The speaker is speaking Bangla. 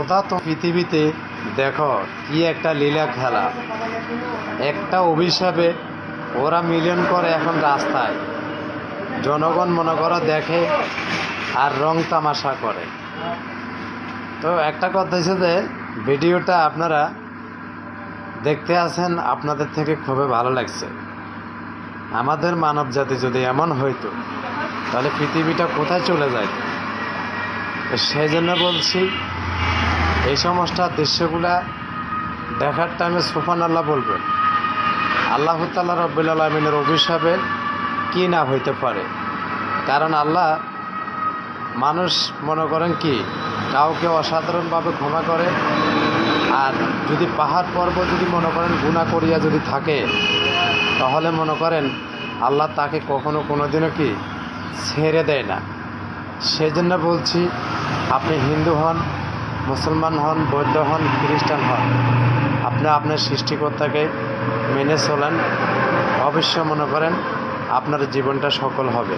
ক্ষুধার্ত পৃথিবীতে দেখো কি একটা লীলা খেলা। একটা অভিশাপে ওরা মিলিয়ন করে এখন রাস্তায়, জনগণ মনে করো দেখে আর রং তামাশা করে। তো একটা কথা হচ্ছে যে ভিডিওটা আপনারা দেখতে আছেন, আপনাদের থেকে খুবই ভালো লাগছে। আমাদের মানব জাতি যদি এমন হইতো তাহলে পৃথিবীটা কোথায় চলে যায়। সেই জন্য বলছি, এই সমস্ত দৃশ্যগুলা দেখার টাইমে সুবহানাল্লাহ বলবেন। আল্লাহ তাআলা রব্বুল আলামিনের অভিশাপে কি না হইতে পারে। কারণ আল্লাহ মানুষ মনে করেন কি কাউকে অসাধারণভাবে ক্ষমা করে, আর যদি পাহাড় পর্বত যদি মনে করেন গুনাহ করিয়া যদি থাকে তাহলে মনে করেন আল্লাহ তাকে কখনো কোনোদিনও কি ছেড়ে দেয় না। সেজন্য বলছি, আপনি হিন্দু হন, মুসলমান হন, বৌদ্ধ হন, খ্রিস্টান হন, আপনি আপনার সৃষ্টিকর্তাকে মেনে চলেন, অবশ্য মনে করেন আপনার জীবনটা সফল হবে।